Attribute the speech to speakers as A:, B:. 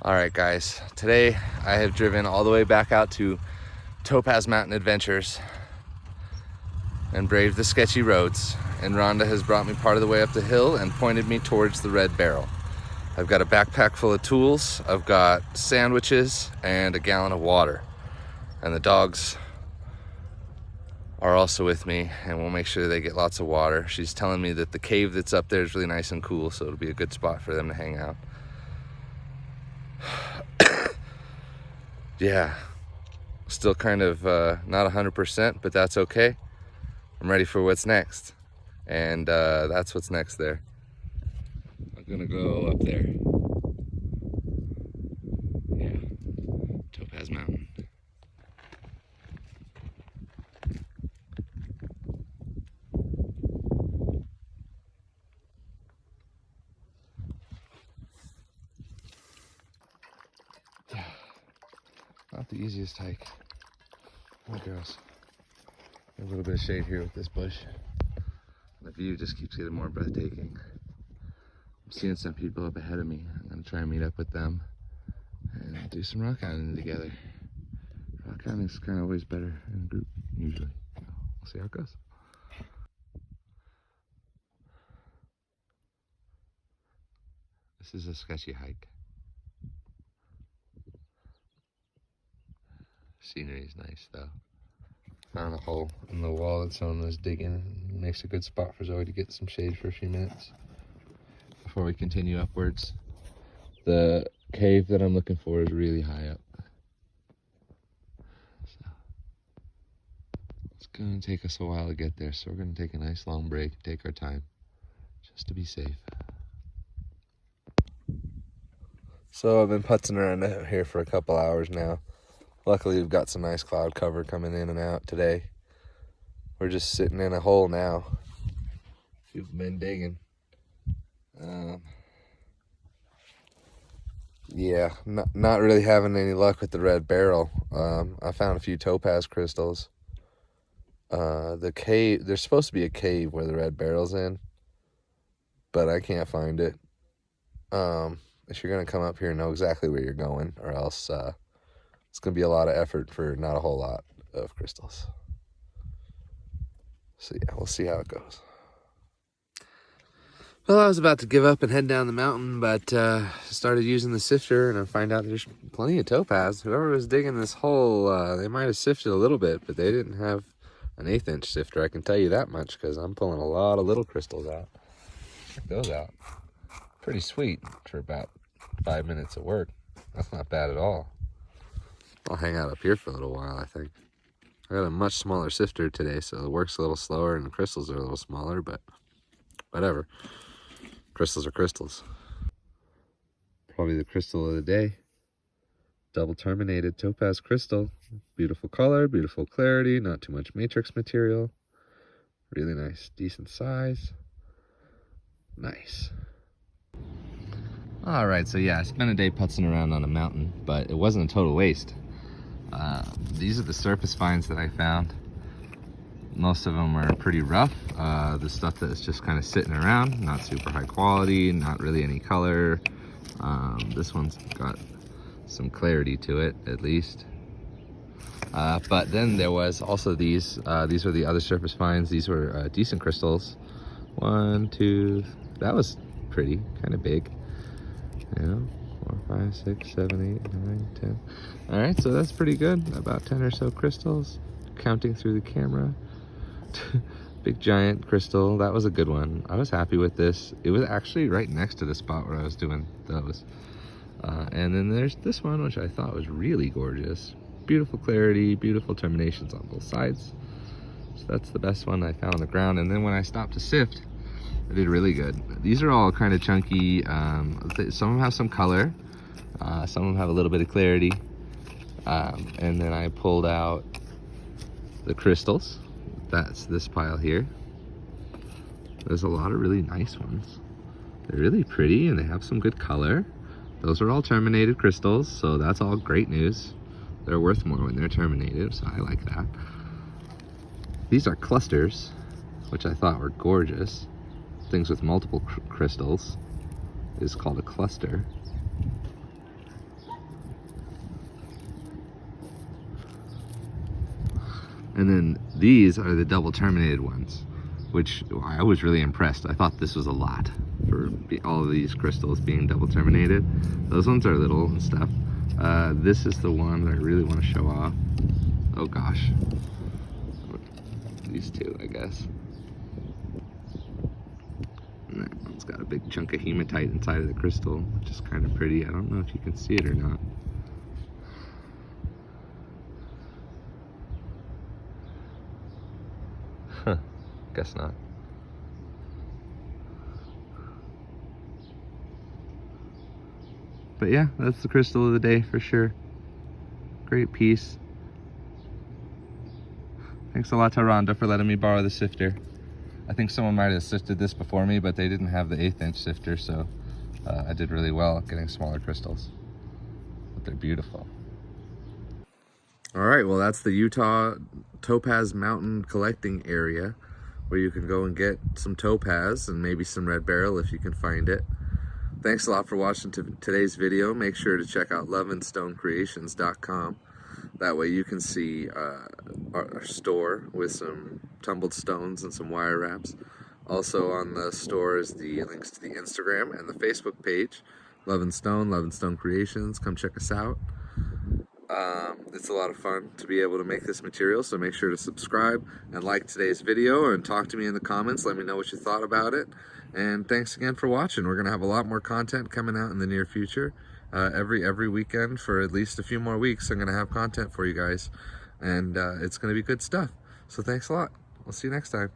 A: All right, guys, today I have driven all the way back out to Topaz Mountain Adventures and braved the sketchy roads. And Rhonda has brought me part of the way up the hill and pointed me towards the Red Beryl. I've got a backpack full of tools, I've got sandwiches, and a gallon of water. And the dogs are also with me, and we'll make sure they get lots of water. She's telling me that the cave that's up there is really nice and cool, so it'll be a good spot for them to hang out. Yeah, still kind of not 100%, but that's okay. I'm ready for what's next, and that's what's next there. I'm gonna go up there. Yeah, Topaz Mountain. Yeah, not the easiest hike. Oh, girls. A little bit of shade here with this bush. The view just keeps getting more breathtaking. I'm seeing some people up ahead of me. I'm gonna try and meet up with them and do some rock climbing together. Rock climbing is kind of always better in a group, usually. We'll see how it goes. This is a sketchy hike. Scenery is nice though. Found a hole in the wall that someone was digging. It makes a good spot for Zoe to get some shade for a few minutes before we continue upwards. The cave that I'm looking for is really high up. So it's gonna take us a while to get there, so we're gonna take a nice long break, take our time, just to be safe. So I've been putzing around out here for a couple hours now. Luckily, we've got some nice cloud cover coming in and out today. We're just sitting in a hole now. People have been digging. Yeah, not really having any luck with the Red Beryl. I found a few topaz crystals. The cave, there's supposed to be a cave where the Red Beryl's in, but I can't find it. If you're gonna come up here, know exactly where you're going, or else it's gonna be a lot of effort for not a whole lot of crystals. So yeah, we'll see how it goes. Well, I was about to give up and head down the mountain, but started using the sifter, and I find out there's plenty of topaz. Whoever was digging this hole, they might have sifted a little bit, but they didn't have an 1/8 inch sifter. I can tell you that much, because I'm pulling a lot of little crystals out. Check those out. Pretty sweet for about 5 minutes of work. That's not bad at all. I'll hang out up here for a little while, I think. I got a much smaller sifter today, so it works a little slower and the crystals are a little smaller, but whatever. Crystals are crystals. Probably the crystal of the day. Double terminated topaz crystal. Beautiful color, beautiful clarity, not too much matrix material. Really nice, decent size. Nice. All right, so yeah, I spent a day putzing around on a mountain, but it wasn't a total waste. These are the surface finds that I found. Most of them are pretty rough. The stuff that's just kind of sitting around, not super high quality, not really any color. This one's got some clarity to it, at least. But then there was also these were the other surface finds. These were decent crystals. 1, 2, that was pretty, kind of big. You know, 4, 5, 6, 7, 8, 9, 10. All right, so that's pretty good. About 10 or so crystals, counting through the camera. Big giant crystal, that was a good one. I was happy with this. It was actually right next to the spot where I was doing those. And then there's this one, which I thought was really gorgeous. Beautiful clarity, beautiful terminations on both sides. So that's the best one I found on the ground. And then when I stopped to sift, I did really good. These are all kind of chunky. Some of them have some color. Some of them have a little bit of clarity. And then I pulled out the crystals. That's this pile here. There's a lot of really nice ones. They're really pretty and they have some good color. Those are all terminated crystals, so that's all great news. They're worth more when they're terminated, so I like that. These are clusters, which I thought were gorgeous. Things with multiple crystals is called a cluster. And then these are the double terminated ones, which I was really impressed. I thought this was a lot for all of these crystals being double terminated. Those ones are little and stuff. This is the one that I really want to show off. Oh gosh. These two, I guess. And that one's got a big chunk of hematite inside of the crystal, which is kind of pretty. I don't know if you can see it or not. Huh, guess not. But yeah, that's the crystal of the day for sure. Great piece. Thanks a lot to Rhonda for letting me borrow the sifter. I think someone might have sifted this before me, but they didn't have the 1/8 inch sifter, so I did really well getting smaller crystals. But they're beautiful. All right, well, that's the Utah Topaz Mountain collecting area where you can go and get some topaz and maybe some red beryl if you can find it. Thanks a lot for watching today's video. Make sure to check out loveandstonecreations.com. That way you can see our store with some tumbled stones and some wire wraps. Also on the store is the links to the Instagram and the Facebook page, Love and Stone Creations. Come check us out. It's a lot of fun to be able to make this material, so make sure to subscribe and like today's video and talk to me in the comments. Let me know what you thought about it. And thanks again for watching. We're going to have a lot more content coming out in the near future. Every weekend for at least a few more weeks, I'm going to have content for you guys. And it's going to be good stuff. So thanks a lot. We'll see you next time.